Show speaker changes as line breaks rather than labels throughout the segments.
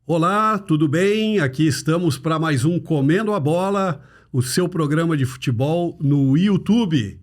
Olá, tudo bem? Aqui estamos para mais um Comendo a Bola, o seu programa de futebol no YouTube.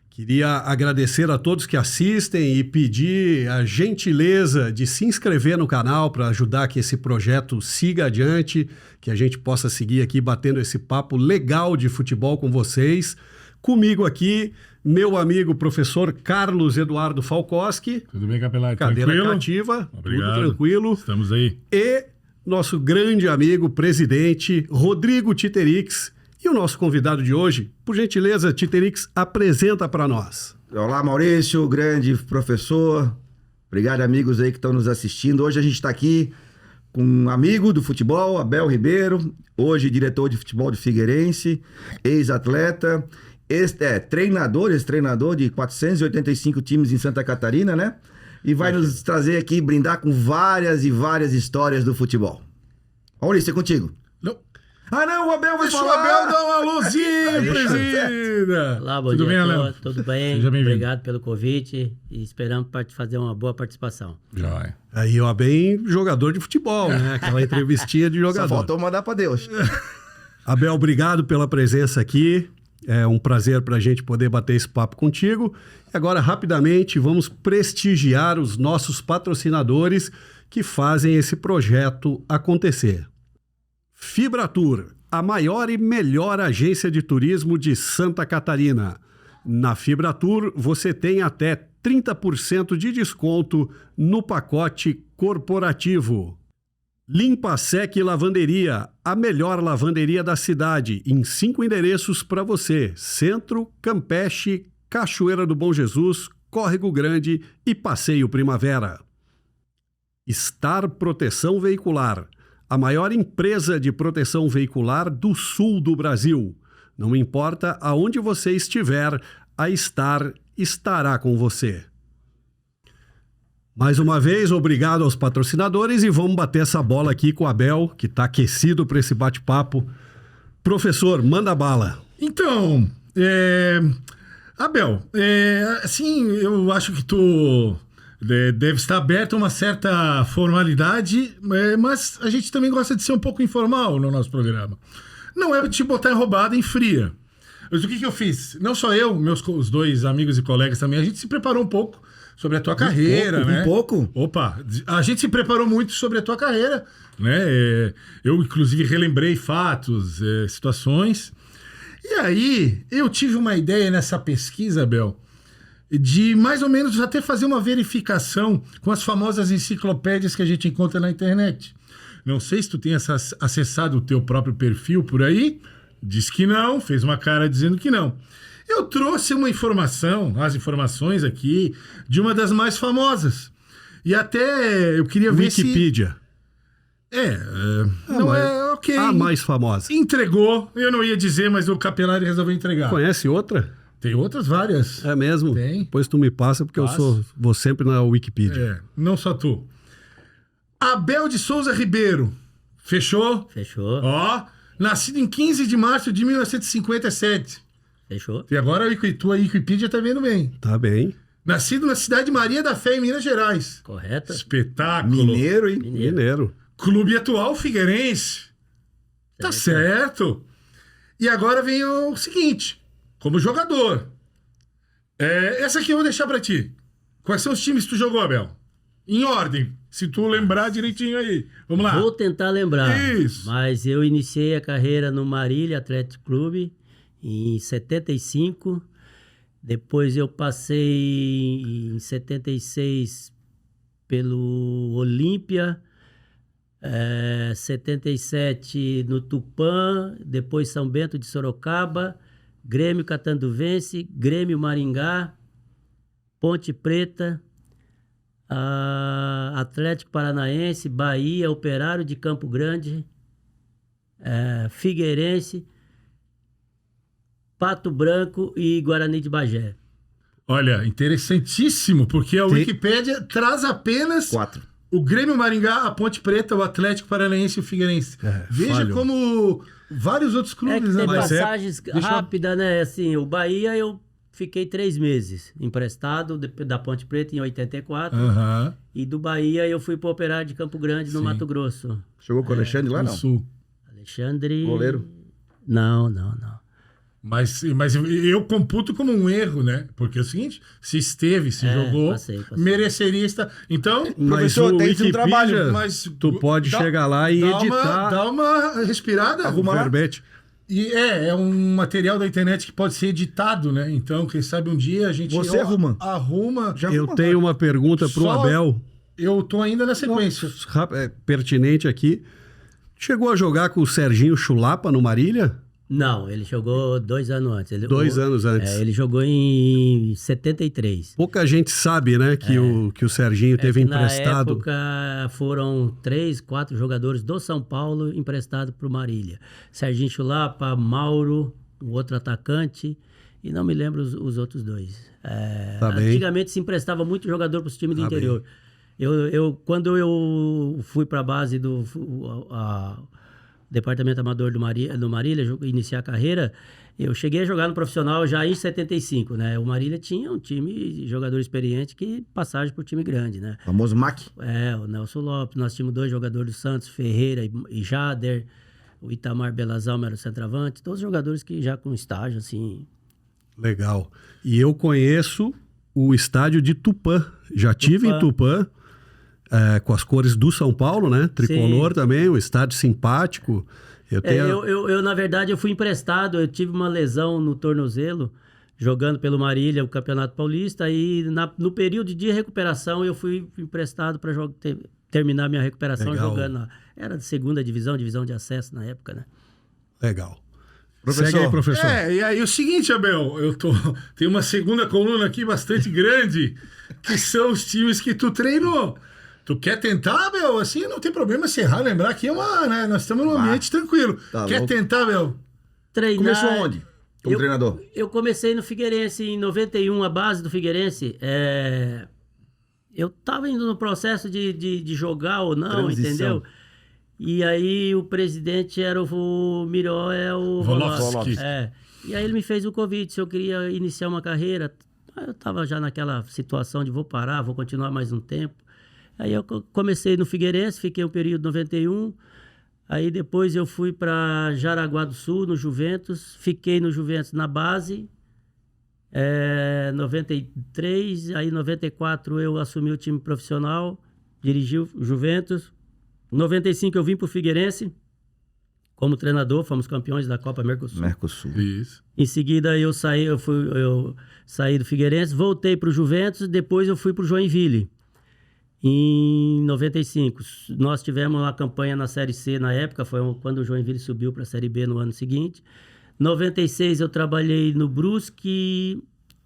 Queria agradecer a todos que assistem e pedir a gentileza de se inscrever no canal para ajudar que esse projeto siga adiante, que a gente possa seguir aqui batendo esse papo legal de futebol com vocês. Comigo aqui, meu amigo professor Carlos Eduardo Falkowski.
Tudo bem, Capelari?
Cadeira
Tranquilo?
cativa,
Obrigado.
tudo tranquilo.
Estamos aí.
E nosso grande amigo, presidente Rodrigo Titerix. E o nosso convidado de hoje, por gentileza, Titerix, apresenta para nós.
Olá, Maurício, grande professor. Obrigado, amigos aí que estão nos assistindo. Hoje a gente está aqui com um amigo do futebol, Abel Ribeiro, hoje diretor de futebol do Figueirense, ex-atleta, ex-treinador de 485 times em Santa Catarina, né? E vai nos trazer aqui, brindar com várias e várias histórias do futebol. Maurício, é contigo.
Não.
Ah, não, o Abel vai
Deixa o
falar.
Abel dar uma luzinha, presida.
Olá, bom
Tudo
dia
bem,
a
Léo?
todos, tudo bem?
Seja bem-vindo.
Obrigado pelo convite e esperamos fazer uma boa participação.
Joia.
Aí, ó, bem jogador de futebol, né? Aquela entrevistinha de
Só
jogador.
faltou mandar pra Deus.
Abel, obrigado pela presença aqui. É um prazer para a gente poder bater esse papo contigo. E agora, rapidamente, vamos prestigiar os nossos patrocinadores que fazem esse projeto acontecer. Fibratur, a maior e melhor agência de turismo de Santa Catarina. Na Fibratur, você tem até 30% de desconto no pacote corporativo. Limpa Sec Lavanderia, a melhor lavanderia da cidade, em 5 endereços para você: Centro, Campeche, Cachoeira do Bom Jesus, Córrego Grande e Passeio Primavera. Star Proteção Veicular, a maior empresa de proteção veicular do sul do Brasil. Não importa aonde você estiver, a Star estará com você. Mais uma vez, obrigado aos patrocinadores e vamos bater essa bola aqui com o Abel, que está aquecido para esse bate-papo. Professor, manda bala.
Então, Abel, assim, eu acho que tu deve estar aberto a uma certa formalidade, mas a gente também gosta de ser um pouco informal no nosso programa. Não é te botar enrobada em fria. Mas o que eu fiz? Não só eu, os dois amigos e colegas também, a gente se preparou um pouco sobre a tua carreira, né?
Um pouco?
Opa, a gente se preparou muito sobre a tua carreira, né? Eu, inclusive, relembrei fatos, situações. E aí, eu tive uma ideia nessa pesquisa, Abel, de mais ou menos até fazer uma verificação com as famosas enciclopédias que a gente encontra na internet. Não sei se tu tem acessado o teu próprio perfil por aí. Diz que não, fez uma cara dizendo que não. Eu trouxe as informações aqui de uma das mais famosas. E até eu queria ver
Wikipedia.
não é ok.
A mais famosa.
Entregou, eu não ia dizer, mas o Capelari resolveu entregar.
Conhece outra?
Tem outras várias.
É mesmo?
Tem.
Depois tu me passa, porque
Passo.
vou sempre na Wikipedia.
Não só tu. Abel de Souza Ribeiro. Fechou?
Fechou?
Ó, nascido em 15 de março de 1957.
Fechou?
E agora a tua Wikipedia tá vendo bem.
Tá bem.
Nascido na cidade de Maria da Fé, em Minas Gerais.
Correto?
Espetáculo.
Mineiro, hein?
Mineiro.
Clube atual Figueirense. Tá certo. E agora vem o seguinte. Como jogador. Essa aqui eu vou deixar pra ti. Quais são os times que tu jogou, Abel? Em ordem. Se tu lembrar direitinho aí. Vamos lá.
Vou tentar lembrar.
Isso.
Mas eu iniciei a carreira no Marília Atlético Clube em 75. Depois eu passei em 76 pelo Olímpia. 77 no Tupã. Depois São Bento de Sorocaba. Grêmio Catanduvense. Grêmio Maringá. Ponte Preta. Atlético Paranaense, Bahia, Operário de Campo Grande, Figueirense, Pato Branco e Guarani de Bagé.
Olha, interessantíssimo, porque a Wikipédia traz apenas
4.
o Grêmio Maringá, a Ponte Preta, o Atlético Paranaense e o Figueirense. Veja
falho.
como vários outros
É
clubes,
que
né?
tem
Mas
passagens rápidas, né? Assim, o Bahia eu fiquei 3 meses emprestado da Ponte Preta em 84.
Aham.
E do Bahia eu fui pro Operário de Campo Grande, no
Sim.
Mato Grosso.
Jogou com o Alexandre lá,
No
não?
Sul.
Alexandre...
Goleiro?
Não.
Mas eu computo como um erro, né? Porque é o seguinte, se jogou,
passei.
mereceria estar... Então,
Mas
Professor,
o
tem um
Wikipedia,
trabalho,
mas
tu pode chegar lá e editar
Dá uma respirada.
Arruma
o
lá.
verbete.
E é um material da internet que pode ser editado, né? Então, quem sabe um dia a gente...
Você arruma.
Arruma.
Já
Eu
arruma.
tenho uma pergunta pro
Só-
Abel,
Eu tô ainda na sequência.
pertinente aqui. Chegou a jogar com o Serginho Chulapa no Marília?
Não, ele jogou 2 anos antes.
2 anos antes.
Ele jogou em 73.
Pouca gente sabe, né, que o Serginho teve
Que
emprestado.
Na época foram 3, 4 jogadores do São Paulo emprestados para o Marília. Serginho Chulapa, Mauro, o outro atacante, e não me lembro os outros 2.
Tá bem.
Antigamente se emprestava muito jogador para os times do
Tá
interior. Quando eu fui para a base do Departamento Amador do Marília, iniciar a carreira, eu cheguei a jogar no profissional já em 75, né? O Marília tinha um time de jogador experiente que passagem por time grande, né?
O famoso Mac.
O Nelson Lopes, nós tínhamos 2 jogadores do Santos, Ferreira e Jader, o Itamar Belazalma era o centroavante, todos jogadores que já com estágio, assim...
Legal. E eu conheço o estádio de Tupã. Já tive em Tupã, com as cores do São Paulo, né? Tricolor também, um estádio simpático.
Na verdade, eu fui emprestado, eu tive uma lesão no tornozelo, jogando pelo Marília, o Campeonato Paulista, e no período de recuperação eu fui emprestado para terminar minha recuperação.
Legal.
Jogando lá. Era de 2ª divisão de acesso na época, né?
Legal.
Professor.
Segue aí, professor.
E aí o seguinte, Abel, tem uma segunda coluna aqui bastante grande, que são os times que tu treinou. Tu quer tentar, Abel? Assim, não tem problema se errar, lembrar que né, nós estamos num ambiente tranquilo.
Tá
Quer
louco.
tentar, Abel?
Treinar...
Começou onde? Como treinador?
Eu comecei no Figueirense em 91, a base do Figueirense. Eu estava indo no processo de jogar ou não,
Transição.
entendeu? E aí o presidente era o Miroel
Volofsky.
E aí ele me fez o convite se eu queria iniciar uma carreira. Eu estava já naquela situação de vou parar, vou continuar mais um tempo. Aí eu comecei no Figueirense, fiquei um período 91. Aí depois eu fui para Jaraguá do Sul, no Juventus. Fiquei no Juventus na base. 93, aí 94 eu assumi o time profissional, dirigi o Juventus. 95 eu vim pro Figueirense como treinador, fomos campeões da Copa Mercosul.
Isso.
Em seguida eu saí do Figueirense, voltei pro Juventus, depois eu fui pro Joinville. Em 95, nós tivemos uma campanha na Série C na época, foi quando o Joinville subiu para a Série B no ano seguinte. 96 eu trabalhei no Brusque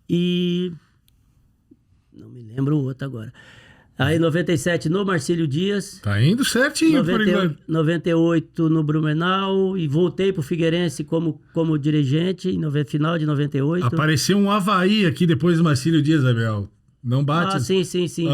e... não me lembro o outro agora. Aí 97 no Marcílio Dias.
Tá indo certinho por enquanto.
98 no Blumenau e voltei pro Figueirense como dirigente final de 98.
Apareceu um Avaí aqui depois do Marcílio Dias, Abel. Não bate?
Sim.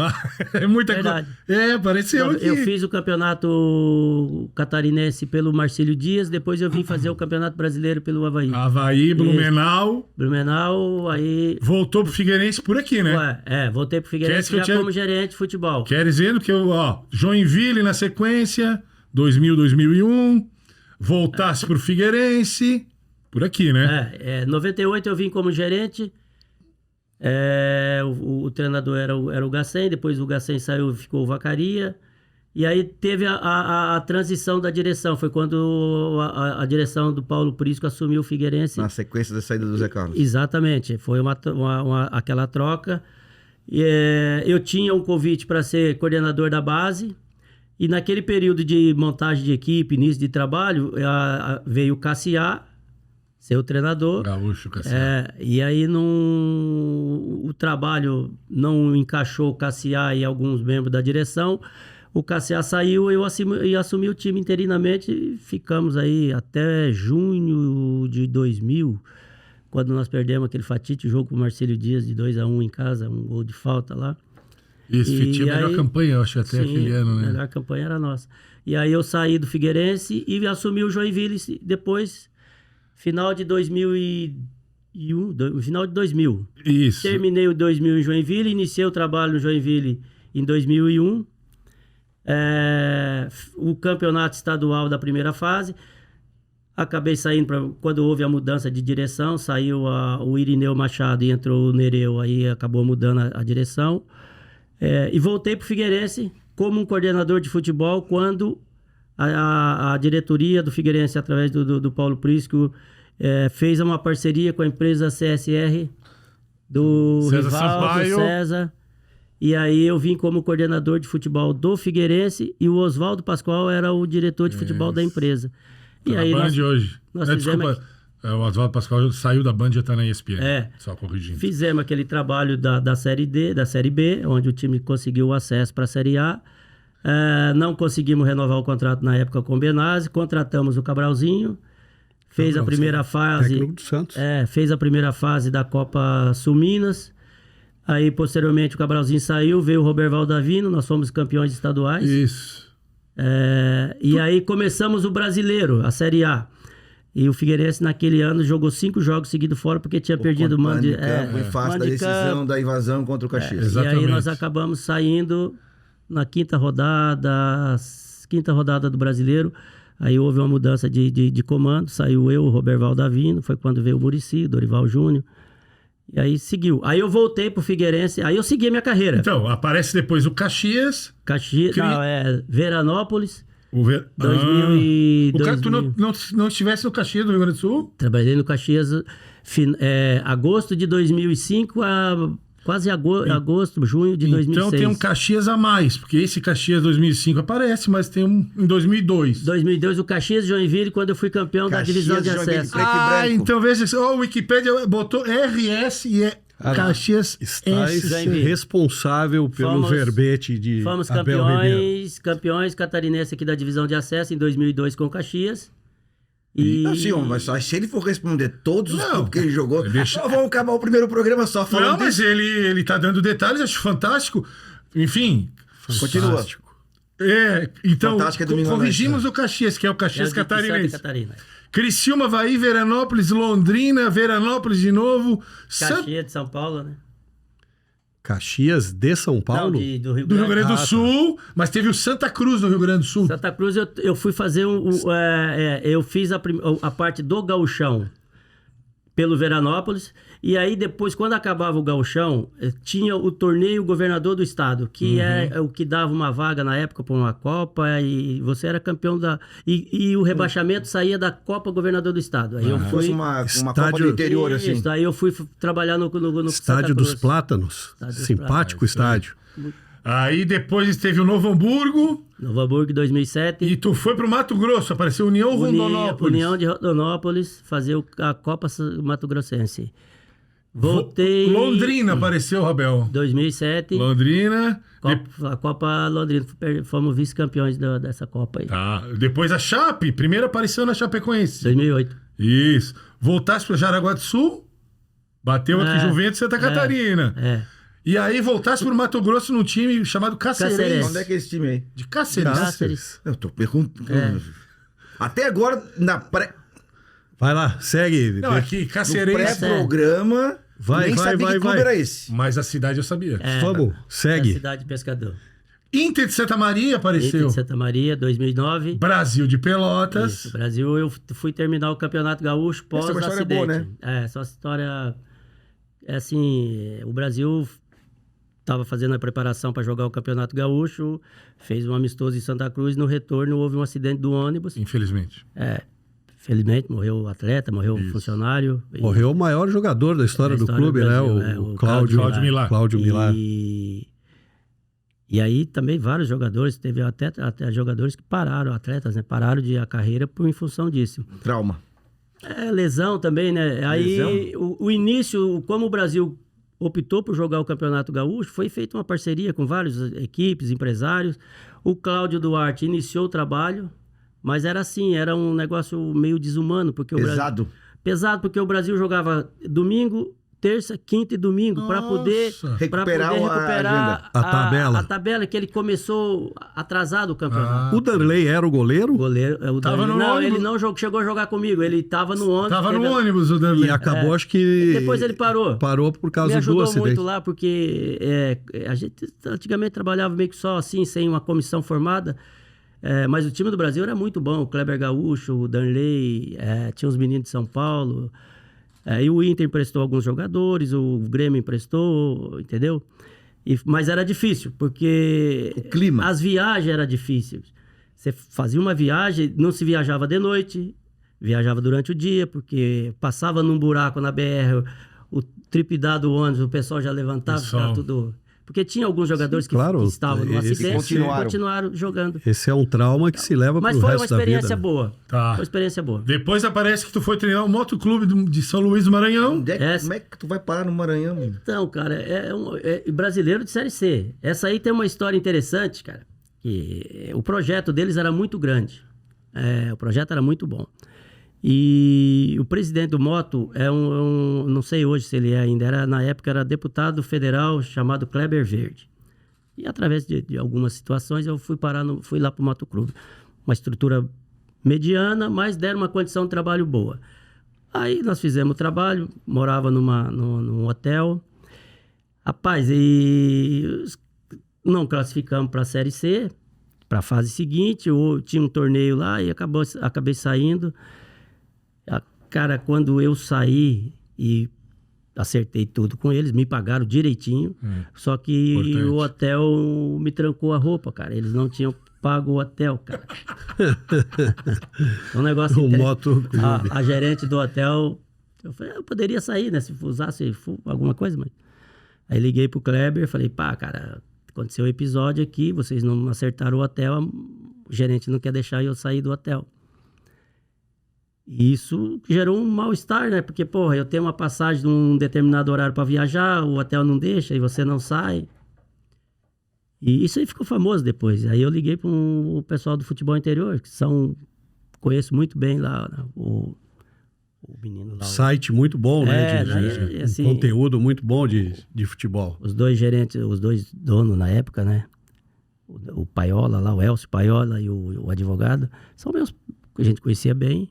É muita
Verdade.
coisa. Apareceu aqui.
Eu fiz o campeonato catarinense pelo Marcílio Dias, depois eu vim fazer o campeonato brasileiro pelo Avaí.
Avaí, Blumenau.
Blumenau, aí...
Voltou pro Figueirense por aqui, né?
Voltei pro Figueirense já como gerente de futebol.
Quer dizendo que Joinville na sequência, 2000, 2001, voltasse pro Figueirense, por aqui, né?
98 eu vim como gerente. O treinador era o Gassen, depois o Gassen saiu, ficou o Vacaria, e aí teve a transição da direção, foi quando a direção do Paulo Prisco assumiu o Figueirense.
Na sequência da saída do Zé Carlos.
Exatamente, foi aquela troca. Eu tinha um convite para ser coordenador da base, e naquele período de montagem de equipe, início de trabalho, veio o Cassiá, ser o treinador.
Gaúcho, Cassiá.
E aí o trabalho não encaixou o Cassiá e alguns membros da direção. O Cassiá saiu, eu assumi o time interinamente e ficamos aí até junho de 2000, quando nós perdemos aquele fatídico jogo com o Marcílio Dias de 2-1 em casa, um gol de falta lá.
Isso, tinha a melhor campanha, eu acho, até aquele ano, né?
A melhor campanha era nossa. E aí eu saí do Figueirense e assumi o Joinville depois... Final de 2001 no final de 2000.
Isso.
Terminei o 2000 em Joinville, iniciei o trabalho no Joinville em 2001. O campeonato estadual da primeira fase. Acabei saindo, quando houve a mudança de direção, saiu o Irineu Machado e entrou o Nereu, aí acabou mudando a direção. E voltei para o Figueirense como um coordenador de futebol quando a diretoria do Figueirense, através do Paulo Prisco, fez uma parceria com a empresa CSR do
César
Rivaldo
Sampaio.
César. E aí eu vim como coordenador de futebol do Figueirense e o Oswaldo Pascoal era o diretor de futebol da empresa.
Tá
E
na
aí
Band hoje.
nós
Desculpa, o Oswaldo Pascoal saiu da Band e já tá na ESPN. Só corrigindo.
Fizemos aquele trabalho da Série D, da Série B, onde o time conseguiu o acesso para a Série A. Não conseguimos renovar o contrato na época com o Benazzi, contratamos o Cabralzinho, fez a primeira fase.
Técnico do Santos.
Fez a primeira fase da Copa Sul Minas. Aí, posteriormente, o Cabralzinho saiu, veio o Roberval Davino, nós fomos campeões estaduais.
Isso.
E aí começamos o Brasileiro, a Série A. E o Figueirense, naquele ano, jogou 5 jogos seguidos fora porque tinha perdido o mando de
campo em face da decisão da invasão contra o Caxias.
E
Exatamente.
aí nós acabamos saindo na quinta rodada do Brasileiro. Aí houve uma mudança de comando, saiu eu, o Roberval Davino, foi quando veio o Muricy, o Dorival Júnior. E aí seguiu. Aí eu voltei pro Figueirense, aí eu segui a minha carreira.
Então, aparece depois o Caxias.
Veranópolis,
O
2000
O cara, tu não estivesse no Caxias do Rio Grande do Sul?
trabalhei no Caxias agosto de 2005 a quase agosto, junho de 2006.
Então tem um Caxias a mais, porque esse Caxias 2005 aparece, mas tem um em 2002.
2002, o Caxias de Joinville, quando eu fui campeão da
Caxias
divisão de
de Joinville,
acesso.
preto e branco.
Então veja só, o Wikipédia botou RS e Caxias
Estás
SC.
responsável pelo
Fomos-
verbete de
Fomos
Abel Ribeiro.
campeões catarinenses aqui da divisão de acesso em 2002 com o Caxias. E
Não, sim, mas só se ele for responder todos os
Não,
clubes que ele jogou,
deixa-
nós vamos acabar o primeiro programa só
Não,
falando
mas
disso.
ele tá dando detalhes, acho fantástico. Enfim,
Continua.
Fantástico.
então
Fantástico é domingo à
corrigimos
noite,
o Caxias, que é o
é
Caxias
o de Santa
Catarinense.
Catarina.
Criciúma, Avaí, Veranópolis, Londrina, Veranópolis de novo,
Caxias de São Paulo, né?
Caxias de São Paulo?
Não, do Rio
do Rio Grande do
Ah, tá.
Sul, mas teve o Santa Cruz no Rio Grande do Sul.
Santa Cruz, eu fui fazer eu fiz a parte do gauchão pelo Veranópolis, e aí depois, quando acabava o gauchão, tinha o torneio governador do estado, que é o que dava uma vaga na época para uma Copa, e você era campeão e o rebaixamento saía da Copa governador do estado. Aí eu
Se
fui...
fosse uma Copa
Estádio-
do interior, assim.
Isso, aí eu fui trabalhar no
Estádio
Santa
dos
Cruz.
Plátanos.
Estádio dos
Simpático estádio.
Aí depois teve o Novo Hamburgo
Novo Hamburgo, 2007.
e tu foi pro Mato Grosso, apareceu União Rondonópolis.
União de Rondonópolis, fazer a Copa Mato Grossense. Voltei...
Londrina apareceu, Rabel.
2007,
Londrina.
a Copa Londrina. Fomos vice-campeões dessa Copa aí.
Tá. Depois a Chape, primeira aparição na Chapecoense.
2008.
Isso. Voltasse para Jaraguá do Sul, bateu aqui Juventus e Santa Catarina. E aí voltasse pro Mato Grosso num time chamado Cáceres.
Cáceres.
Onde é que é esse time aí?
De Cáceres.
Cáceres.
Eu tô perguntando. Até agora,
Vai lá, segue.
Não, aqui,
no
Cáceres.
pré-programa,
Vai,
nem
vai,
sabia
vai,
que clube
vai.
era esse.
Mas a cidade eu sabia.
Vamos,
Da
segue.
cidade de Pescador.
Inter de Santa Maria
Inter
apareceu.
de Santa Maria, 2009.
Brasil de Pelotas.
Isso, Brasil, eu fui terminar o Campeonato Gaúcho
Essa é uma história
pós-acidente.
boa, né?
Essa história... É assim, o Brasil estava fazendo a preparação para jogar o Campeonato Gaúcho, fez um amistoso em Santa Cruz, no retorno houve um acidente do ônibus.
Infelizmente.
Felizmente, morreu o atleta, morreu o funcionário.
Morreu o maior jogador da história
Da
do
história
clube,
do
né?
Brasil,
O
o
Cláudio
Cláudio Millar.
Cláudio Millar.
E aí também vários jogadores, teve até jogadores que pararam, atletas, né? Pararam a carreira em função disso.
Trauma.
Lesão também, né? Aí o início, como o Brasil optou por jogar o Campeonato Gaúcho, foi feita uma parceria com várias equipes, empresários. O Cláudio Duarte iniciou o trabalho, mas era assim, era um negócio meio desumano, porque
Pesado.
Pesado, porque o Brasil jogava domingo, terça, quinta e domingo para poder
Recuperar
a tabela.
A tabela que ele começou atrasado o campeonato.
O Darley era o goleiro?
O goleiro,
Tava no
não,
ônibus.
ele não chegou a jogar comigo, ele tava no ônibus.
Tava no ônibus o Darley.
E acabou, acho que...
Depois ele parou.
Parou por
Me
causa do
ajudou
acidente.
muito lá, porque a gente antigamente trabalhava meio que só assim, sem uma comissão formada. Mas o time do Brasil era muito bom. O Kleber Gaúcho, o Darley, tinha os meninos de São Paulo. E o Inter emprestou alguns jogadores, o Grêmio emprestou, entendeu? Mas era difícil, porque
O clima.
as viagens eram difíceis. Você fazia uma viagem, não se viajava de noite, viajava durante o dia, porque passava num buraco na BR, o tripidado do ônibus, o pessoal já levantava, ficava tudo... Porque tinha alguns jogadores que estavam no acidente e continuaram jogando.
Esse é um trauma que se leva para o resto da vida.
Mas foi uma experiência boa.
Tá.
Foi uma experiência boa.
Depois aparece que tu foi treinar o motoclube de São Luís do Maranhão.
Como é que tu vai parar no Maranhão?
Então, cara, é brasileiro de Série C. Essa aí tem uma história interessante, cara. Que o projeto deles era muito grande. O projeto era muito bom. E o presidente do Moto não sei hoje se ele ainda, na época era deputado federal chamado Kleber Verde. E através de algumas situações eu fui lá para o Moto Clube. Uma estrutura mediana, mas deram uma condição de trabalho boa. Aí nós fizemos o trabalho, morava num hotel. Rapaz, não classificamos para a Série C, para a fase seguinte, tinha um torneio lá e acabei saindo. Cara, quando eu saí e acertei tudo com eles, me pagaram direitinho, só que
Importante.
o hotel me trancou a roupa, cara. Eles não tinham pago o hotel, cara. Um negócio a gerente do hotel, eu falei, eu poderia sair, né, se usasse alguma coisa, mas... Aí liguei pro Kleber, falei, cara, aconteceu um episódio aqui, vocês não acertaram o hotel, o gerente não quer deixar eu sair do hotel. E isso gerou um mal-estar, né? Porque, eu tenho uma passagem de um determinado horário para viajar, o hotel não deixa e você não sai. E isso aí ficou famoso depois. Aí eu liguei para o pessoal do futebol interior, que conheço muito bem lá, né? O menino lá.
Site muito bom, né?
Assim,
Conteúdo muito bom de futebol.
Os dois gerentes, os dois donos na época, né? O Paiola lá, o Elcio Paiola e o advogado, são meus que a gente conhecia bem.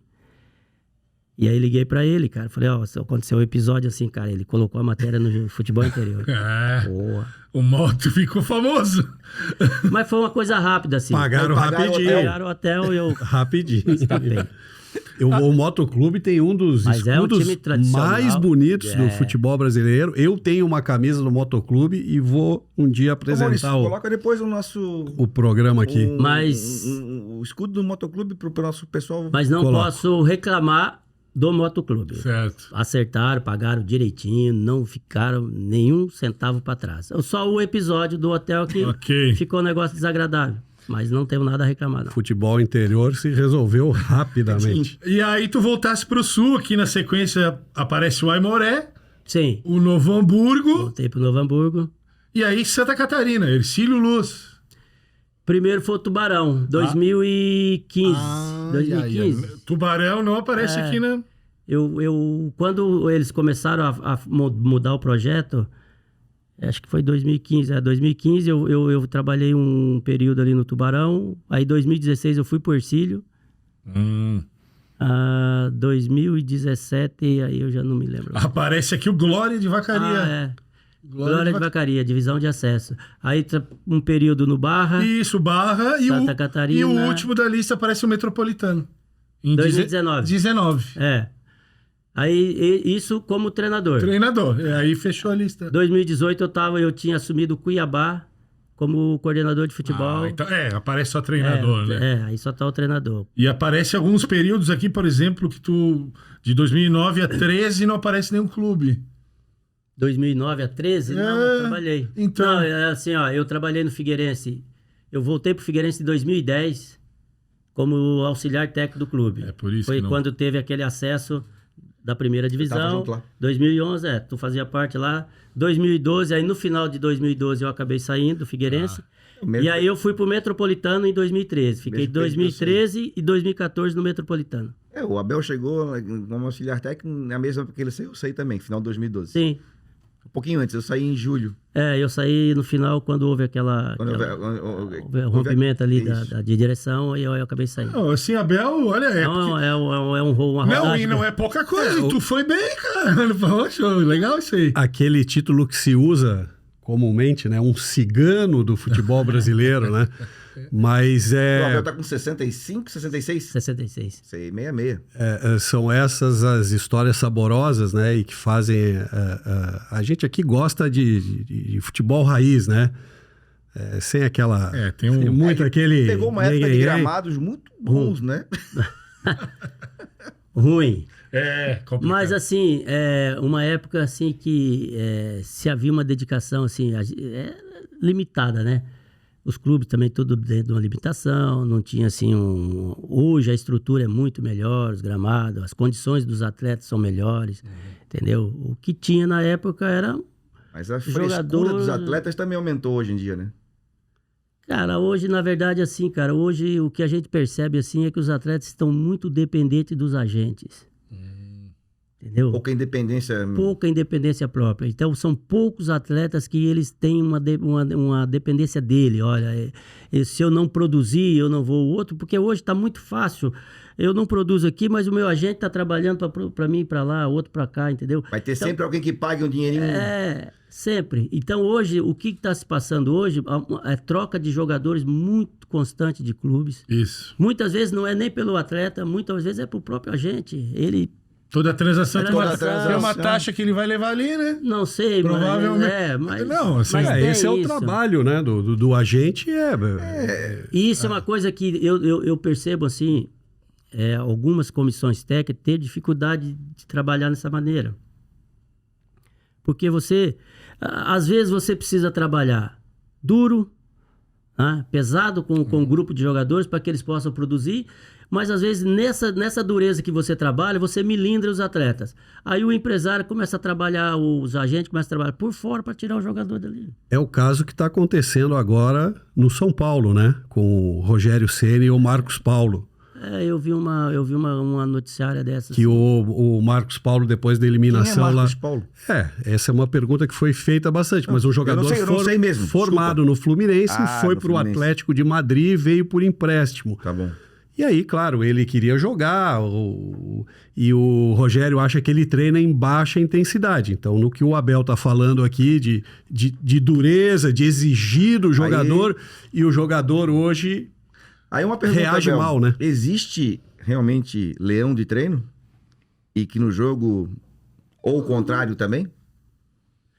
E aí liguei pra ele, cara. Falei, aconteceu um episódio assim, cara. Ele colocou a matéria no futebol interior.
Boa. O Moto ficou famoso.
Mas foi uma coisa rápida, assim.
Pagaram rapidinho.
Pagaram o hotel e eu...
Rapidinho. O Motoclube tem um dos escudos mais bonitos do futebol brasileiro. Eu tenho uma camisa do Motoclube e vou um dia apresentar
coloca depois
o programa aqui.
O escudo do Motoclube pro nosso pessoal.
Mas não posso reclamar do Motoclube.
Certo.
Acertaram, pagaram direitinho, não ficaram nenhum centavo para trás. Só o episódio do hotel que ficou um negócio desagradável. Mas não tenho nada a reclamar, não.
Futebol interior se resolveu rapidamente.
E aí tu voltasse pro sul, aqui na sequência aparece o Aimoré.
Sim.
O Novo Hamburgo.
Voltei pro Novo Hamburgo.
E aí Santa Catarina, Hercílio Luz.
Primeiro foi o Tubarão, 2015. 2015.
Tubarão não aparece aqui, né?
Quando eles começaram a mudar o projeto, acho que foi 2015. 2015 eu trabalhei um período ali no Tubarão. Aí 2016 eu fui pro Hercílio. 2017, aí eu já não me lembro.
Aparece aqui o Glória de Vacaria.
Glória de Vacaria, divisão de acesso. Aí um período no Barra.
Isso, Barra.
Santa Catarina.
E o último da lista aparece o Metropolitano. Em
2019.
19.
Aí isso como treinador.
Aí fechou a lista.
2018 eu tinha assumido o Cuiabá como coordenador de futebol.
Então, aparece só treinador, né?
Aí só tá o treinador.
E aparece alguns períodos aqui, por exemplo, que de 2009 a 13 não aparece nenhum clube.
2009 a 13? Não, eu trabalhei.
Então...
Não, assim, eu trabalhei no Figueirense. Eu voltei pro Figueirense em 2010 como auxiliar técnico do clube.
Por isso
foi quando teve aquele acesso da primeira
tava
divisão.
junto lá.
2011, tu fazia parte lá. 2012, aí no final de 2012 eu acabei saindo do Figueirense. E aí eu fui pro Metropolitano em 2013. Fiquei
Mesmo
2013 e 2014 no Metropolitano.
O Abel chegou como auxiliar técnico na mesma época que ele saiu, eu saí também, final de 2012.
Sim.
Um pouquinho antes, eu saí em julho.
Eu saí no final quando houve houve rompimento ali de direção e eu acabei saindo.
Não, assim, Abel, olha,
Uma
não,
rodagem.
e não é pouca coisa, e tu foi bem, cara. Poxa, legal isso aí.
Aquele título que se usa comumente, né? Um cigano do futebol brasileiro, né? Mas
O Abel tá com 65, 66?
66.
Sei, 66.
são essas as histórias saborosas, né? E que fazem... a gente aqui gosta de futebol raiz, né? Sem aquela...
tem um...
sem muito aquele...
Pegou uma época de gramados muito bons, né?
Ruim.
Complicado.
Mas assim, uma época assim que se havia uma dedicação assim, limitada, né? Os clubes também tudo dentro de uma limitação, não tinha assim Hoje a estrutura é muito melhor, os gramados, as condições dos atletas são melhores, entendeu? O que tinha na época era...
Mas a frescura dos atletas também aumentou hoje em dia, né?
Cara, hoje, na verdade, assim, hoje o que a gente percebe assim é que os atletas estão muito dependentes dos agentes. Entendeu?
Pouca independência.
Pouca independência própria. Então, são poucos atletas que eles têm uma dependência dele. Olha, se eu não produzir, eu não vou o outro, porque hoje está muito fácil. Eu não produzo aqui, mas o meu agente está trabalhando para mim ir para lá, outro para cá, entendeu?
Vai ter sempre alguém que pague um dinheirinho.
Sempre. Então, hoje, o que está se passando hoje é troca de jogadores muito constante de clubes.
Isso.
Muitas vezes não é nem pelo atleta, muitas vezes é para o próprio agente.
Toda transação tem
transação.
uma taxa que ele vai levar ali, né?
Não sei,
Provavelmente.
mas...
Não, assim,
mas tem
esse é o
isso.
trabalho, né? Do agente.
E isso é uma coisa que eu percebo, assim, algumas comissões técnicas ter dificuldade de trabalhar dessa maneira. Porque às vezes você precisa trabalhar duro, né? Pesado com um grupo de jogadores para que eles possam produzir, mas às vezes nessa dureza que você trabalha, você milindra os atletas. Aí o empresário começa a trabalhar, os agentes começam a trabalhar por fora para tirar o jogador dali.
É o caso que está acontecendo agora no São Paulo, né? Com o Rogério Ceni e o Marcos Paulo.
Eu vi uma noticiária dessa.
Que o Marcos Paulo, depois da eliminação
Quem é Marcos
lá...
Paulo?
essa é uma pergunta que foi feita bastante, mas um jogador
eu não sei mesmo,
formado no Fluminense, foi para o Atlético de Madrid e veio por empréstimo.
Tá bom.
E aí, claro, ele queria jogar, e o Rogério acha que ele treina em baixa intensidade. Então, no que o Abel está falando aqui de dureza, de exigir do jogador, e o jogador hoje...
Aí uma pergunta,
reage
Abel,
mal, né?
Existe realmente leão de treino? E que no jogo, ou o contrário também?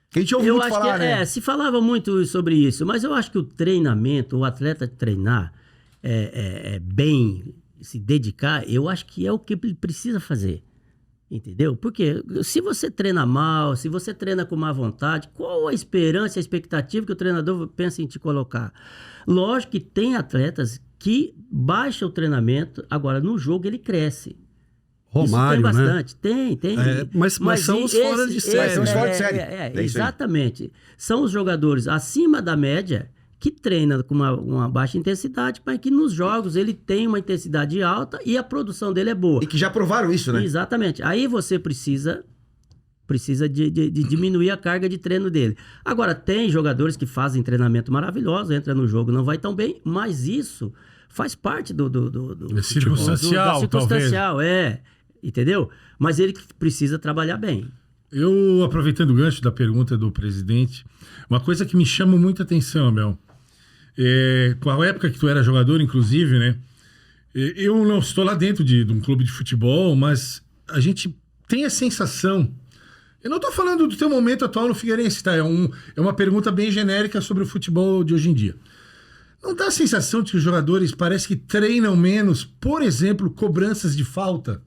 Que a gente ouve muito falar, né?
Se falava muito sobre isso, mas eu acho que o treinamento, o atleta treinar bem, se dedicar, eu acho que é o que ele precisa fazer. Entendeu? Porque se você treina mal, se você treina com má vontade, qual a esperança, a expectativa que o treinador pensa em te colocar? Lógico que tem atletas que baixam o treinamento, agora no jogo ele cresce.
Romário,
isso tem
né?
bastante, tem.
Mas são os fora de série.
São os fora de série.
Exatamente. São os jogadores acima da média que treinam com uma baixa intensidade, mas que nos jogos ele tem uma intensidade alta e a produção dele é boa.
E que já provaram isso, né?
Exatamente. Aí você precisa de diminuir a carga de treino dele. Agora, tem jogadores que fazem treinamento maravilhoso, entra no jogo, não vai tão bem, mas isso faz parte do
circunstancial,
circunstancial, entendeu? Mas ele precisa trabalhar bem.
Eu, aproveitando o gancho da pergunta do presidente, uma coisa que me chama muita atenção, Abel, com a época que tu era jogador, inclusive, né? Eu não estou lá dentro de um clube de futebol, mas a gente tem a sensação... Eu não estou falando do teu momento atual no Figueirense, tá? É uma pergunta bem genérica sobre o futebol de hoje em dia. Não dá a sensação de que os jogadores parece que treinam menos, por exemplo, cobranças de falta?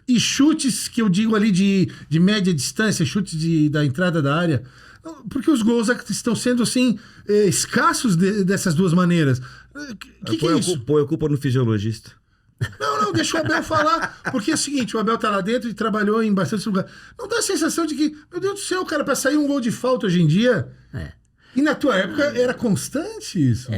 E chutes que eu digo ali de média distância, chutes da entrada da área, porque os gols estão sendo assim escassos dessas duas maneiras. Que é isso?
Põe a culpa no fisiologista.
Não, deixa o Abel falar. Porque é o seguinte, o Abel tá lá dentro e trabalhou em bastante lugar. Não dá a sensação de que, meu Deus do céu, cara, pra sair um gol de falta hoje em dia... E na tua época era constante isso?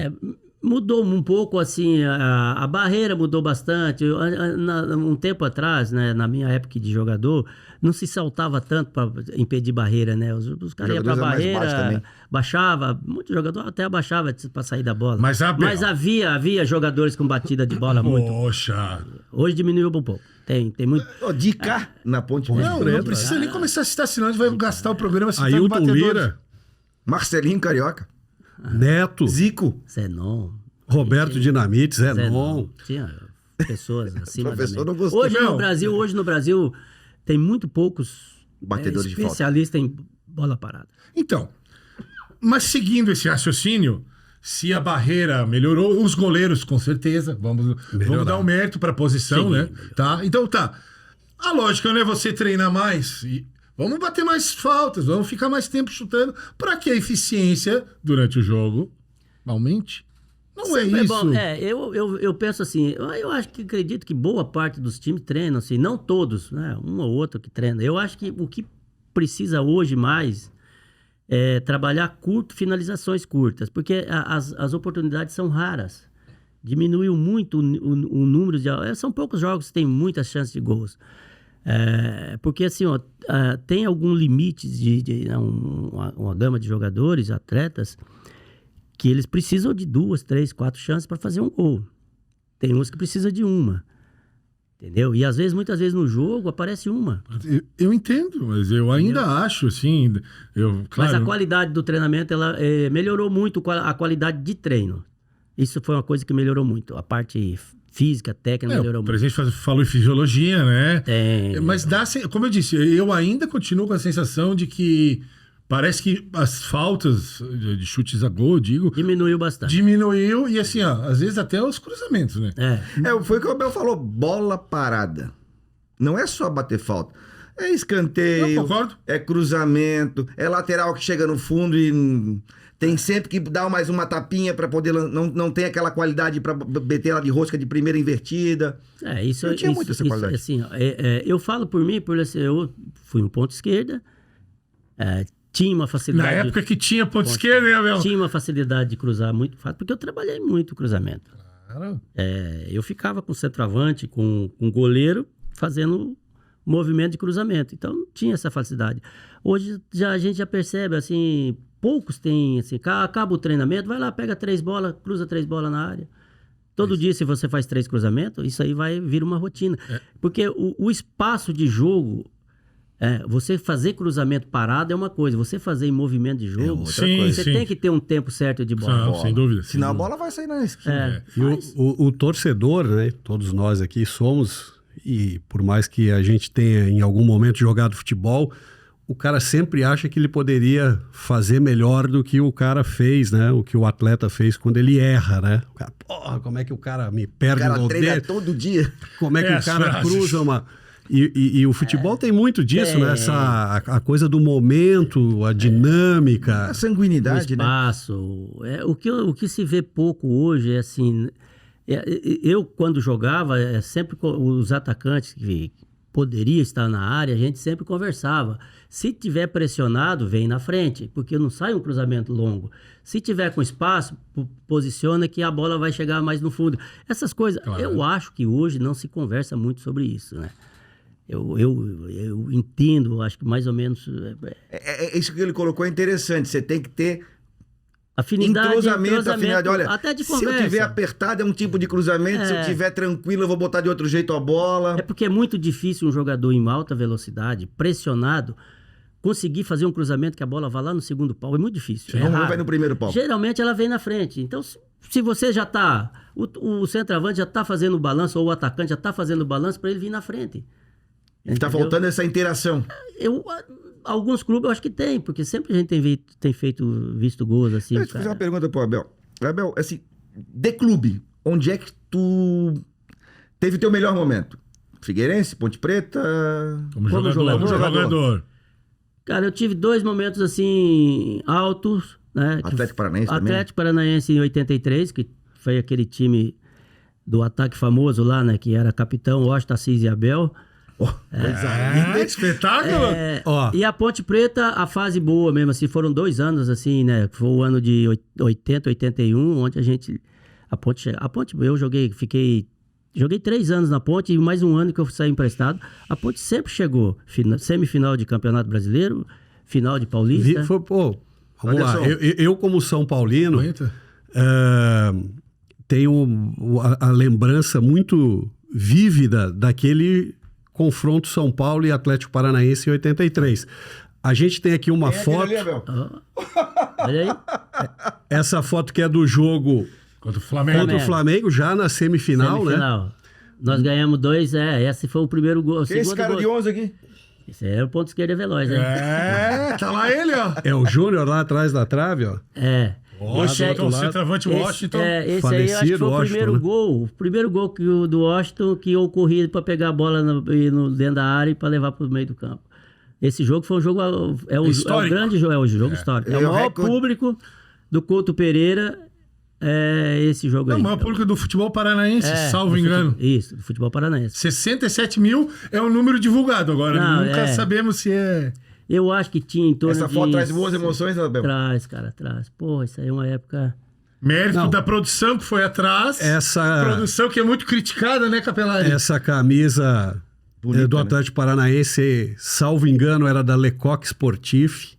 Mudou um pouco, assim, a barreira mudou bastante. Um tempo atrás, né, na minha época de jogador, não se saltava tanto para impedir barreira, né? Os caras iam pra barreira, baixava, muito jogador até abaixava para sair da bola.
Mas
havia jogadores com batida de bola muito.
Poxa!
Hoje diminuiu um pouco. Tem muito.
De cá, na Ponte Preta.
Não precisa nem começar a citar, senão a gente vai gastar o programa citando
Ailton
batedores.
Lira,
Marcelinho Carioca.
Neto,
Zico.
Zenon.
Roberto Dinamite, Zenon.
Tinha pessoas acima da
Professor
média.
não gostou.
Hoje no Brasil tem muito poucos
Batedores de falta.
especialistas em bola parada.
Então, mas seguindo esse raciocínio, se a barreira melhorou, os goleiros com certeza, vamos dar um mérito para a posição, né? Tá? Então tá. A lógica não é você treinar mais e vamos bater mais faltas, vamos ficar mais tempo chutando para que a eficiência durante o jogo aumente. Não é isso.
Bom, eu penso assim, eu acho que acredito que boa parte dos times treinam assim, não todos, né? Um ou outro que treina. Eu acho que o que precisa hoje mais é trabalhar finalizações curtas, porque as oportunidades são raras. Diminuiu muito o número de... São poucos jogos que tem muitas chances de gols. Porque assim, tem algum limite de uma gama de jogadores, atletas, que eles precisam de 2, 3, 4 chances para fazer um gol. Tem uns que precisam de uma. Entendeu? E muitas vezes no jogo aparece uma.
Eu entendo, mas eu ainda acho, assim... Claro,
mas a qualidade do treinamento, ela melhorou muito a qualidade de treino. Isso foi uma coisa que melhorou muito. A parte física, técnica, melhorou muito.
O presidente falou em fisiologia, né?
Tem.
Mas como eu disse, eu ainda continuo com a sensação de que parece que as faltas de chutes a gol,
diminuiu bastante.
Diminuiu e assim, às vezes até os cruzamentos, né?
Foi o que o Abel falou, bola parada. Não é só bater falta. É escanteio,
Eu concordo.
é cruzamento, é lateral que chega no fundo e tem sempre que dar mais uma tapinha para poder... Não tem aquela qualidade para meter ela de rosca de primeira invertida. Eu tinha muito essa qualidade.
Assim, eu falo por mim, eu fui um ponto esquerda, tinha uma facilidade...
Na época que tinha ponto esquerda, né, Abel?
Tinha uma facilidade de cruzar muito fácil, porque eu trabalhei muito cruzamento.
Claro.
Eu ficava com centroavante, com goleiro, fazendo movimento de cruzamento. Então, tinha essa facilidade. Hoje, a gente já percebe, assim, poucos têm, assim, acaba o treinamento, vai lá, pega 3 bolas, cruza 3 bolas na área. Todo dia, se você faz 3 cruzamentos, isso aí vai vir uma rotina. Porque o espaço de jogo... você fazer cruzamento parado é uma coisa, você fazer em movimento de jogo, outra coisa. Você tem que ter um tempo certo de bola.
Não, sem dúvida.
Senão a bola vai sair na esquina.
E o torcedor, né? Todos nós aqui somos, e por mais que a gente tenha em algum momento jogado futebol, o cara sempre acha que ele poderia fazer melhor do que o cara fez, né? O que o atleta fez quando ele erra, né? O cara, porra, como é que o cara me perde no
treina todo dia.
Como é que o cara cruza uma... E o futebol tem muito disso, né? A coisa do momento, a dinâmica.
A sanguinidade,
o espaço, né? O que se vê pouco hoje é assim... eu, quando jogava, sempre os atacantes que poderiam estar na área, a gente sempre conversava. Se tiver pressionado, vem na frente, porque não sai um cruzamento longo. Se tiver com espaço, posiciona que a bola vai chegar mais no fundo. Essas coisas, claro. Eu acho que hoje não se conversa muito sobre isso, né? Eu entendo, acho que mais ou menos...
Isso que ele colocou é interessante, você tem que ter
afinidade,
afinidade. Olha,
até de conversa.
Se eu tiver apertado é um tipo de cruzamento, se eu tiver tranquilo eu vou botar de outro jeito a bola.
É porque é muito difícil um jogador em alta velocidade, pressionado, conseguir fazer um cruzamento que a bola vá lá no segundo pau. É muito difícil.
Não vai no primeiro pau.
Geralmente ela vem na frente. Então, se você já está... O centroavante já está fazendo o balanço, ou o atacante já está fazendo o balanço para ele vir na frente.
Está faltando essa interação.
Alguns clubes eu acho que tem, porque sempre a gente tem visto gols assim.
Deixa eu fazer uma pergunta pro Abel. Abel, assim, de clube, onde é que tu teve teu melhor momento? Figueirense, Ponte Preta?
Como jogador.
Cara, eu tive 2 momentos assim altos, né?
Atlético Paranaense também?
Atlético Paranaense em 83, que foi aquele time do ataque famoso lá, né? Que era capitão Washington, Assis e Abel.
Espetáculo!
Ó.
E a Ponte Preta, a fase boa mesmo, assim, foram 2 anos, assim, né? Foi o ano de 80, 81, onde a Ponte, eu joguei 3 anos na Ponte e mais um ano que eu saí emprestado. A Ponte sempre chegou, semifinal de Campeonato Brasileiro, final de Paulista.
Vamos lá. Eu como São Paulino, tenho a lembrança muito vívida daquele confronto São Paulo e Atlético Paranaense em 83. A gente tem aqui uma foto.
Ali, Abel?
Olha aí.
Essa foto que é do jogo
Contra o Flamengo.
contra o Flamengo, já na semifinal, né?
Nós ganhamos 2, esse foi o primeiro gol.
Quem é esse cara de 11 aqui?
Esse é o ponto esquerdo é veloz, né?
Tá lá ele, ó.
É o Júnior lá atrás da trave, ó.
Washington, o centroavante Washington.
Esse aí eu acho que foi o primeiro gol. O primeiro gol do Washington que eu corri para pegar a bola dentro da área e para levar para o meio do campo. Esse jogo foi um jogo. É o grande jogo, é o jogo histórico. É o maior público do Couto Pereira. Esse jogo aí.
É o maior público do futebol paranaense, salvo engano.
Isso, do futebol paranaense.
67 mil é o número divulgado agora. Nunca sabemos se é.
Eu acho que tinha em torno
Essa foto traz boas emoções, né, Abel?
Traz, cara, traz. Pô, isso aí é uma época...
Mérito da produção que foi atrás. Produção que é muito criticada, né, Capelari?
Essa camisa bonita, do Atlético Paranaense, salvo engano, era da Lecoq Sportif.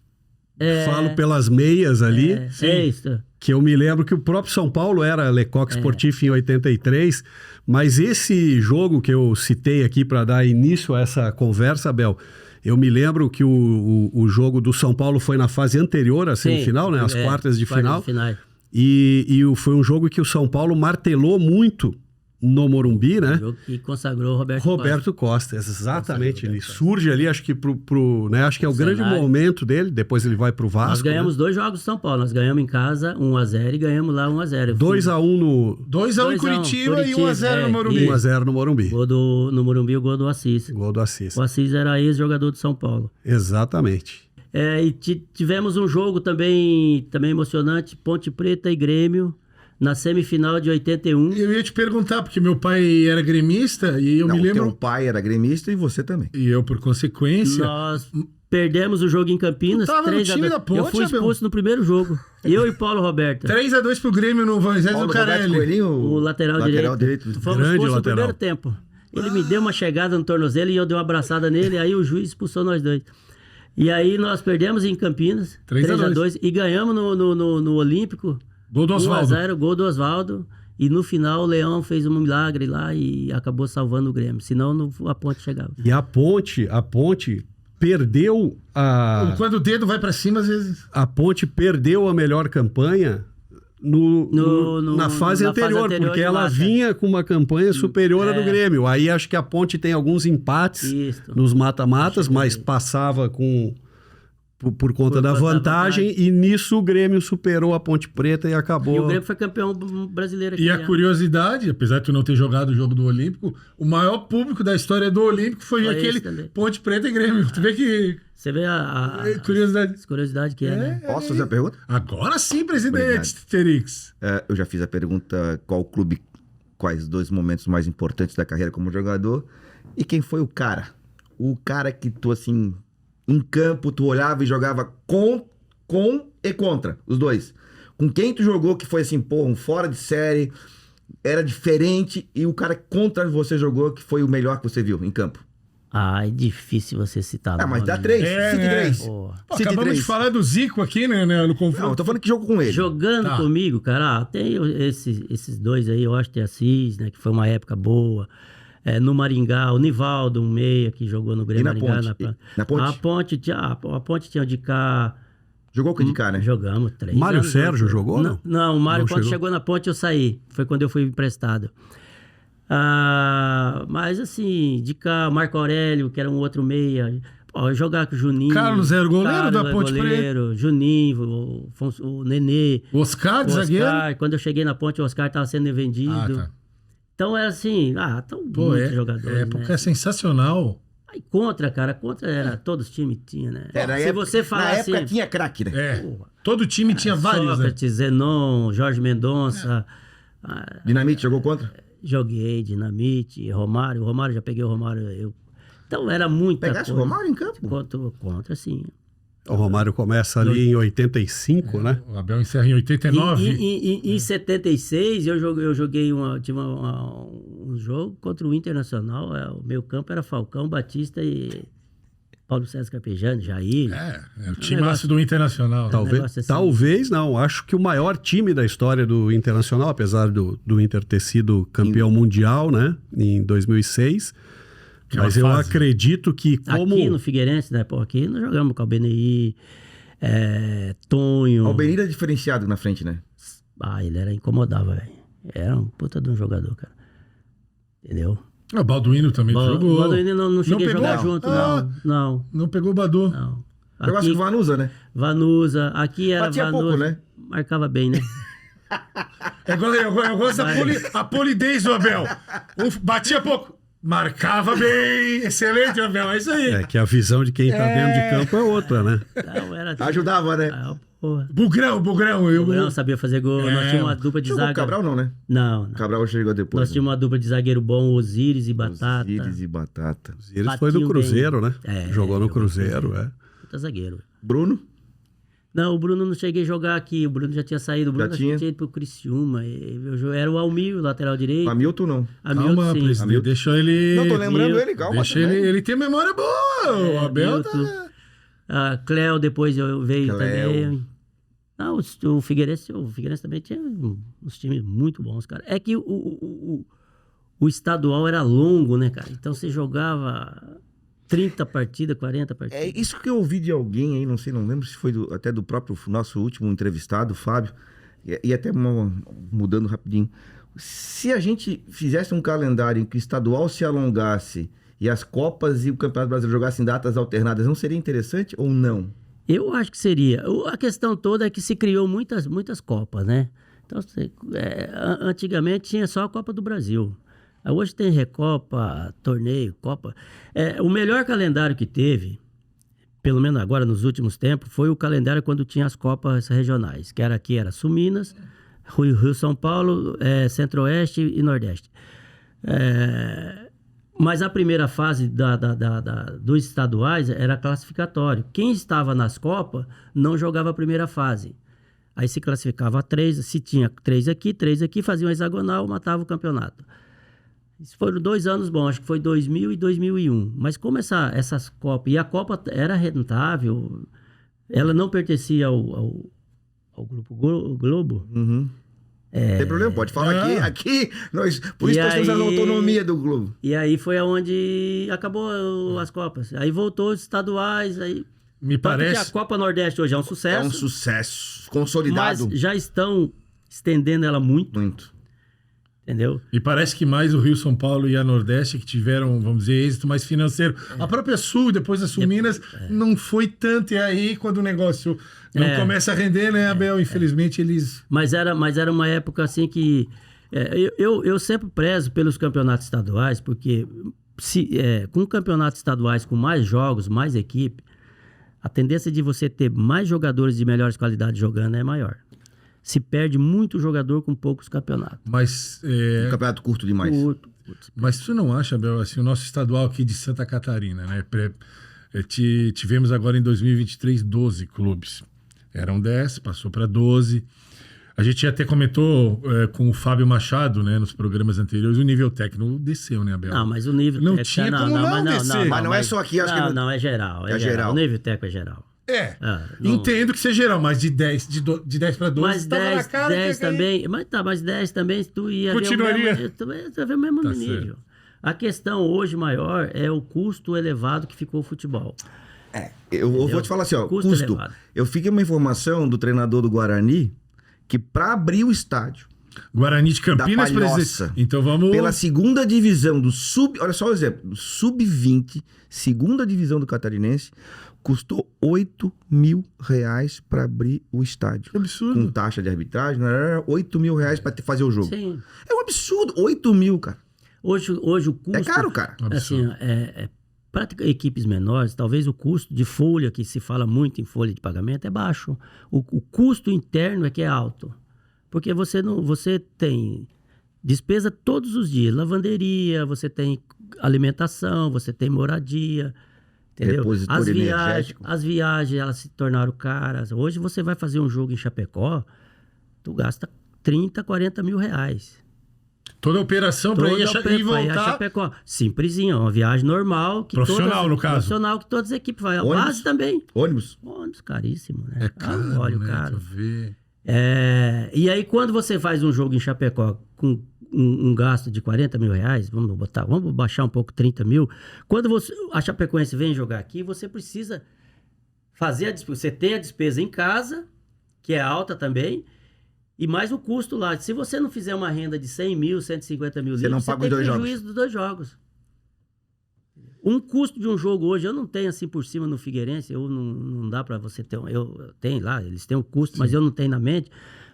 Falo pelas meias ali.
Isso.
Que eu me lembro que o próprio São Paulo era Lecoq Sportif em 83. Mas esse jogo que eu citei aqui para dar início a essa conversa, Abel... Eu me lembro que o jogo do São Paulo foi na fase anterior à semifinal, né? As quartas de final. E foi um jogo que o São Paulo martelou muito no Morumbi, né?
E consagrou o
Roberto Costa. Exatamente. Ele surge ali, acho que né? Acho que é o grande momento dele. Depois ele vai pro Vasco.
Nós ganhamos 2 jogos do São Paulo. Nós ganhamos em casa 1-0 e ganhamos lá 1-0.
2-1 no...
2-1 em Curitiba e 1-0 no Morumbi.
1-0 no Morumbi.
No Morumbi, o gol do Assis.
Gol do Assis.
O Assis era ex-jogador do São Paulo.
Exatamente.
E tivemos um jogo também emocionante, Ponte Preta e Grêmio, na semifinal de 81.
Eu ia te perguntar, porque meu pai era gremista e eu me lembro...
Teu pai era gremista e você também.
E eu, por consequência...
Nós perdemos o jogo em Campinas, 3-2. Eu fui expulso no primeiro jogo. Eu e Paulo Roberto.
3-2 pro Grêmio no Moisés Lucarelli.
O lateral direito. Fomos expulsos no primeiro tempo. Ele me deu uma chegada no tornozelo e eu dei uma abraçada nele, aí o juiz expulsou nós dois. E aí nós perdemos em Campinas, 3-2, e ganhamos no Olímpico.
Gol do Osvaldo.
1-0, gol do Osvaldo. E no final o Leão fez um milagre lá e acabou salvando o Grêmio. Senão a Ponte chegava.
E a Ponte perdeu a...
Quando o dedo vai pra cima, às vezes...
A Ponte perdeu a melhor campanha na fase anterior, porque ela vinha com uma campanha superior à do Grêmio. Aí acho que a Ponte tem alguns empates nos mata-matas, mas passava por conta da vantagem, e nisso o Grêmio superou a Ponte Preta e acabou...
E o Grêmio foi campeão brasileiro aqui.
E a curiosidade, apesar de tu não ter jogado o jogo do Olímpico, o maior público da história do Olímpico foi aquele Ponte Preta e Grêmio. Tu vê que...
Você vê
curiosidade
que é, né?
Posso fazer a pergunta?
Agora sim, presidente Terix.
Eu já fiz a pergunta quais 2 momentos mais importantes da carreira como jogador, e quem foi o cara? O cara que tu, assim... Em campo, tu olhava e jogava com e contra, os dois. Com quem tu jogou que foi assim, um fora de série, era diferente, e o cara contra você jogou que foi o melhor que você viu em campo?
É difícil você citar.
Mas dá 3, cite 3.
Acabamos de falar do Zico aqui, né, no confronto.
Não, eu tô falando que jogou com ele.
Jogando comigo, cara, tem esses 2 aí, eu acho que tem Assis, né, que foi uma época boa. No Maringá, o Nivaldo, um meia que jogou no Grêmio.
E na
Maringá,
Ponte? Na Ponte?
A Ponte tinha o de cá.
Jogou com o de cá, né?
Jogamos 3
Mário
anos.
Sérgio jogou, não?
Não, o Mário, quando chegou na Ponte, eu saí. Foi quando eu fui emprestado. Mas assim, de cá, Marco Aurélio, que era um outro meia. Jogar com o Juninho.
Carlos era o goleiro da Ponte Preta.
Juninho, o Nenê.
O Oscar, zagueiro.
Quando eu cheguei na Ponte, o Oscar estava sendo vendido.
Tá.
Então era assim, muitos jogadores.
Época
né?
Sensacional.
Aí contra era todos os times tinham, né?
Você falar na época tinha craque, né?
Todo time tinha vários,
Sócrates,
né?
Zenon, Jorge Mendonça.
Dinamite jogou contra?
Joguei, Dinamite, Romário. O Romário, já peguei o Romário. Então era muita
Pegasse o
coisa.
Romário em campo?
Contra, sim.
O Romário começa ali em 85, né?
O Abel encerra em 89.
Em 76, eu joguei um jogo contra o Internacional. O meu campo era Falcão, Batista e Paulo César Carpegiani, Jair.
É o timaço do Internacional.
negócio assim.
Talvez não. Acho que o maior time da história do Internacional, apesar do Inter ter sido campeão mundial, né? Em 2006.
Aquela
Mas eu
fase.
acredito que como...
Aqui no Figueirense, né? Pô, aqui nós jogamos com o Albenei, Tonho.
O Albenir é diferenciado na frente, né?
Ele incomodava, velho. Era um puta de um jogador, cara. Entendeu?
O Balduino também jogou.
O Balduino não cheguei a
pegou?
jogar junto, não.
Não pegou o Badu.
Não.
Eu acho que o Vanusa, né?
Vanusa, aqui era
Batia
Vanusa.
pouco, né?
Marcava bem, né?
Eu gosto a polidez do Abel. Batia pouco. Marcava bem. Excelente, Abel. É isso aí.
É que a visão de quem tá dentro de campo é outra, né?
Não, era...
Ajudava, né?
Porra.
Bugrão.
O Bugrão sabia fazer gol. Nós tínhamos uma dupla de
Jogou
zaga.
o Cabral não, né?
Não.
Cabral chegou depois.
Nós tínhamos uma dupla de zagueiro bom, Osíris e Batata.
Osíris e Batata.
Ele foi do
Batiam
Cruzeiro,
bem.
né? Jogou no Cruzeiro,
Puta zagueiro.
Bruno?
Não, o Bruno não cheguei a jogar aqui. O Bruno já tinha saído. O Bruno
Já
tinha ido pro Criciúma. Era o Almir, o lateral direito.
Hamilton não.
Hamilton,
Calma,
sim.
presidente. Deixa ele...
Não, tô lembrando ele, calma.
Deixa
também.
ele tem memória boa. O Abel
Hamilton. A Cléo depois veio
Cléo.
também. Não, o Figueirense também tinha uns times muito bons, cara. É que o estadual era longo, né, cara? Então você jogava 30 partidas, 40 partidas.
É isso que eu ouvi de alguém aí, não lembro se foi até do próprio nosso último entrevistado, Fábio, e até mudando rapidinho. Se a gente fizesse um calendário em que o estadual se alongasse e as Copas e o Campeonato Brasileiro jogassem datas alternadas, não seria interessante ou não?
Eu acho que seria. A questão toda é que se criou muitas Copas, né? Então, antigamente tinha só a Copa do Brasil. Hoje tem Recopa, torneio, Copa. O melhor calendário que teve, pelo menos agora nos últimos tempos, foi o calendário quando tinha as Copas regionais, que era aqui, era Sul-Minas, Rio São Paulo, Centro-Oeste e Nordeste. Mas a primeira fase dos estaduais era classificatório. Quem estava nas Copas não jogava a primeira fase. Aí se classificava a 3, se tinha 3 aqui, fazia uma hexagonal, matava o campeonato. Isso foram 2 anos bons, acho que foi 2000 e 2001. Mas como essas Copas... E a Copa era rentável, ela não pertencia ao Grupo Globo.
Uhum. Não tem problema, pode falar aqui nós, por isso nós temos a autonomia do Globo.
E aí foi aonde acabou as Copas. Aí voltou os estaduais, aí...
Me parece...
Porque a Copa Nordeste hoje é um sucesso.
É um sucesso consolidado.
Mas já estão estendendo ela muito.
Muito.
Entendeu?
E parece que mais o Rio, São Paulo e a Nordeste que tiveram, vamos dizer, êxito mais financeiro. A própria Sul, depois a Sul Minas, não foi tanto. E aí, quando o negócio não começa a render, né, Abel? Infelizmente, eles...
Mas era uma época assim que... eu sempre prezo pelos campeonatos estaduais, porque com campeonatos estaduais com mais jogos, mais equipe, a tendência de você ter mais jogadores de melhores qualidades jogando é maior. Se perde muito jogador com poucos campeonatos.
Mas...
Um campeonato curto demais.
Mas tu não acha, Abel, assim, o nosso estadual aqui de Santa Catarina, né? Tivemos agora em 2023 12 clubes. Eram 10, passou para 12. A gente até comentou com o Fábio Machado, né, nos programas anteriores, o nível técnico desceu, né, Abel?
Não, mas o nível
não
técnico...
tinha como não descer.
Mas não é só aqui, acho que...
Não, é geral.
É geral.
O nível técnico é geral.
Entendo que seja geral, mas de 10 para 12
mas
estava na cara
10 também, mas 10 também, se tu ia
continuaria.
Tu ia ver o mesmo nível.
Certo.
A questão hoje maior é o custo elevado que ficou o futebol.
Eu vou te falar assim, ó,
Custo
custo.
elevado.
Eu fiquei uma informação do treinador do Guarani que para abrir o estádio
Guarani de Campinas,
da Palhoça,
presidente. Então vamos...
pela segunda divisão do olha só o exemplo, do sub-20, segunda divisão do Catarinense, custou R$8.000 para abrir o estádio.
Que absurdo.
Com taxa de arbitragem, R$8.000 para fazer o jogo.
Sim.
É um absurdo, 8.000, cara.
Hoje o custo...
É caro, cara.
Assim, para equipes menores, talvez o custo de folha, que se fala muito em folha de pagamento, é baixo. O custo interno é que é alto. Porque você tem Despesa todos os dias. Lavanderia, você tem alimentação, você tem moradia, entendeu?
Repositor energético.
As viagens, elas se tornaram caras. Hoje você vai fazer um jogo em Chapecó, tu gasta 30, 40 mil reais.
Toda a operação para ir e voltar.
Chapecó. Simplesinho, uma viagem normal. Que
Profissional, no caso.
Profissional que todas as equipes fazem. A
Ônibus?
base também.
Ônibus.
Ônibus caríssimo, né?
É caro,
Óleo
né?
caro.
Tu vê.
E aí, quando você faz um jogo em Chapecó com um gasto de 40 mil reais, vamos baixar um pouco, 30 mil. Quando a Chapecoense vem jogar aqui, você precisa fazer a despesa. Você tem a despesa em casa, que é alta também, e mais o custo lá. Se você não fizer uma renda de 100 mil, 150 mil
Você não
livros,
paga
você
os
tem
dois
prejuízo dos 2 jogos. Um custo de um jogo hoje, eu não tenho assim por cima no Figueirense, não dá para você ter. Eu tenho lá, eles têm o custo, mas eu não tenho na mente.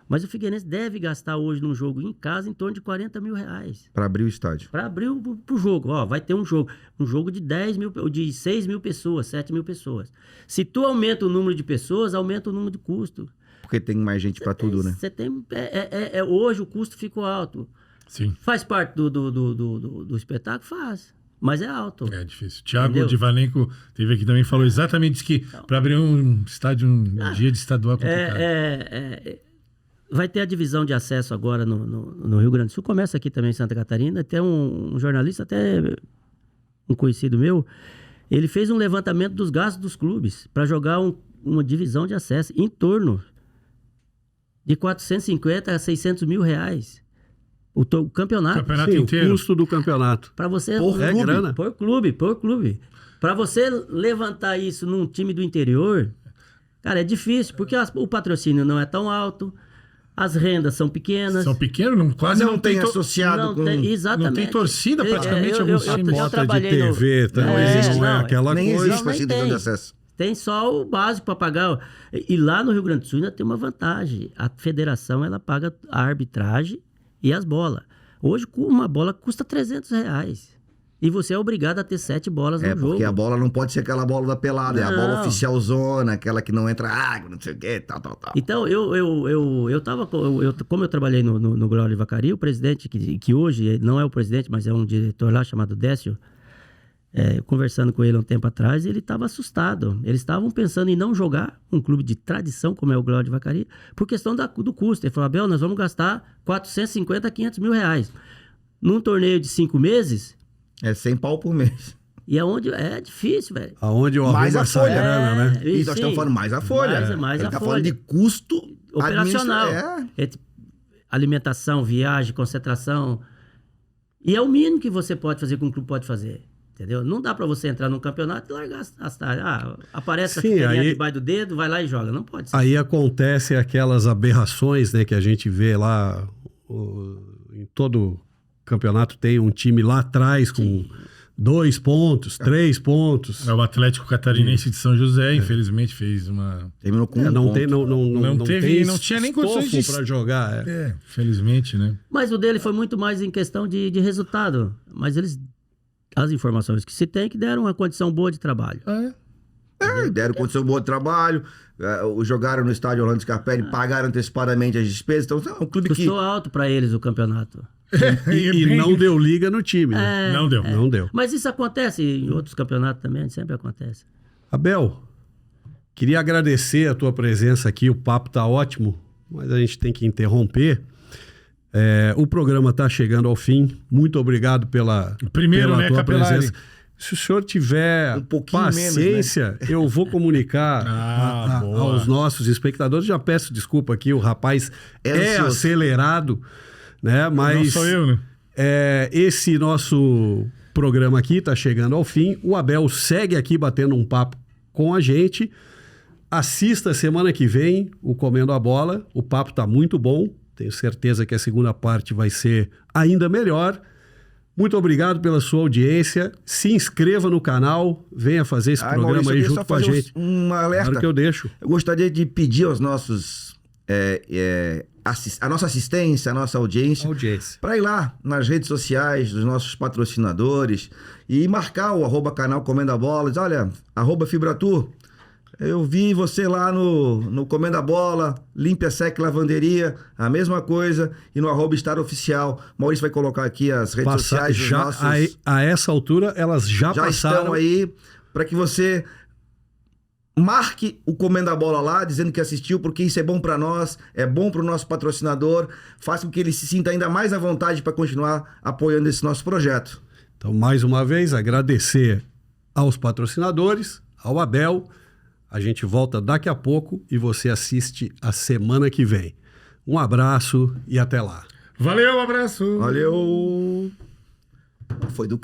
Mas o Figueirense deve gastar hoje num jogo em casa em torno de 40 mil reais.
Para abrir o estádio.
Para abrir pro jogo. Ó, vai ter um jogo de 10 mil, de 6 mil pessoas, 7 mil pessoas. Se tu aumenta o número de pessoas, aumenta o número de custo.
Porque tem mais gente para tudo, né?
Você tem, hoje o custo ficou alto.
Sim.
Faz parte do espetáculo? Faz. Mas é alto.
É difícil. Thiago Divalenko teve aqui também, falou exatamente isso, que para abrir um estádio um dia de estadual é complicado.
Vai ter a divisão de acesso agora no Rio Grande do Sul. Começa aqui também em Santa Catarina. Tem um jornalista, até um conhecido meu, ele fez um levantamento dos gastos dos clubes para jogar uma divisão de acesso em torno de 450 a 600 mil reais. O campeonato.
Campeonato
Sim,
inteiro.
o custo do campeonato.
Para você...
grana.
Por clube. Para você levantar isso num time do interior, cara, é difícil, porque o patrocínio não é tão alto, as rendas são pequenas.
São pequenos, quase não tem
associado com...
Exatamente.
Não tem torcida praticamente alguns times.
Eu
Cota de
trabalhei
TV também não é aquela
Nem
coisa.
existe facilidade de acesso.
Tem só o básico para pagar. E lá no Rio Grande do Sul ainda tem uma vantagem. A federação, ela paga a arbitragem e as bolas. Hoje, uma bola custa 300 reais. E você é obrigado a ter 7 bolas no jogo.
Porque a bola não pode ser aquela bola da pelada. É a bola oficialzona, aquela que não entra água, não sei o quê, tal.
Então, como eu trabalhei no Glória de Vacaria, o presidente, que hoje não é o presidente, mas é um diretor lá chamado Décio, conversando com ele um tempo atrás, ele estava assustado. Eles estavam pensando em não jogar um clube de tradição, como é o Glória de Vacaria, por questão do custo. Ele falou, Abel, nós vamos gastar 450 a 500 mil reais. Num torneio de 5 meses...
É 100 pau por mês.
E aonde é difícil, velho.
Aonde eu
mais a
essa
folha,
grana, né?
E nós estamos falando mais a folha.
Mais
Ele
a
tá
folha.
falando de custo
Operacional. Alimentação, viagem, concentração. E é o mínimo que você pode fazer, que um clube pode fazer. Entendeu? Não dá pra você entrar num campeonato e largar as tardes. Aparece a chuteirinha debaixo do dedo, vai lá e joga. Não pode ser.
Aí acontece aquelas aberrações, né, que a gente vê lá em todo campeonato tem um time lá atrás com 2 pontos, 3 pontos.
O Atlético Catarinense de São José, infelizmente, fez uma...
Terminou com
não
tinha nem condições de
para jogar.
Infelizmente, né?
Mas o dele foi muito mais em questão de resultado. Mas as informações que se tem que deram uma condição boa de trabalho.
Deram condição boa de trabalho, jogaram no estádio Orlando Scarpelli, pagaram antecipadamente as despesas. Então, é um clube que...
Custou alto para eles o campeonato.
E não deu liga no time. Né?
Não deu.
Não deu.
Mas isso acontece em outros campeonatos também, sempre acontece.
Abel, queria agradecer a tua presença aqui, o papo tá ótimo, mas a gente tem que interromper. O programa está chegando ao fim. Muito obrigado pela tua presença. Se o senhor tiver
um pouquinho
paciência,
menos, né?
eu vou comunicar aos nossos espectadores. Já peço desculpa aqui, o rapaz é acelerado, né? Mas
não sou eu, né?
Esse nosso programa aqui está chegando ao fim. O Abel segue aqui batendo um papo com a gente. Assista semana que vem o Comendo a Bola. O papo está muito bom. Tenho certeza que a segunda parte vai ser ainda melhor. Muito obrigado pela sua audiência. Se inscreva no canal. Venha fazer esse programa
Maurício,
aí junto com a gente.
Um alerta.
Claro que eu deixo.
Eu gostaria de pedir aos nossos... a nossa assistência, a nossa audiência. Para ir lá nas redes sociais dos nossos patrocinadores e marcar o @canal Comendo a Bola. Diz, olha, @Fibratur. Eu vi você lá no Comenda Bola, Límpia Sec Lavanderia, a mesma coisa, e no @StarOficial. Maurício vai colocar aqui as redes sociais dos
já,
nossos...
a essa altura, elas já passaram.
estão aí, para que você marque o Comenda Bola lá, dizendo que assistiu, porque isso é bom para nós, é bom para o nosso patrocinador, faz com que ele se sinta ainda mais à vontade para continuar apoiando esse nosso projeto.
Então, mais uma vez, agradecer aos patrocinadores, ao Abel. A gente volta daqui a pouco e você assiste a semana que vem. Um abraço e até lá.
Valeu, abraço.
Valeu! Foi do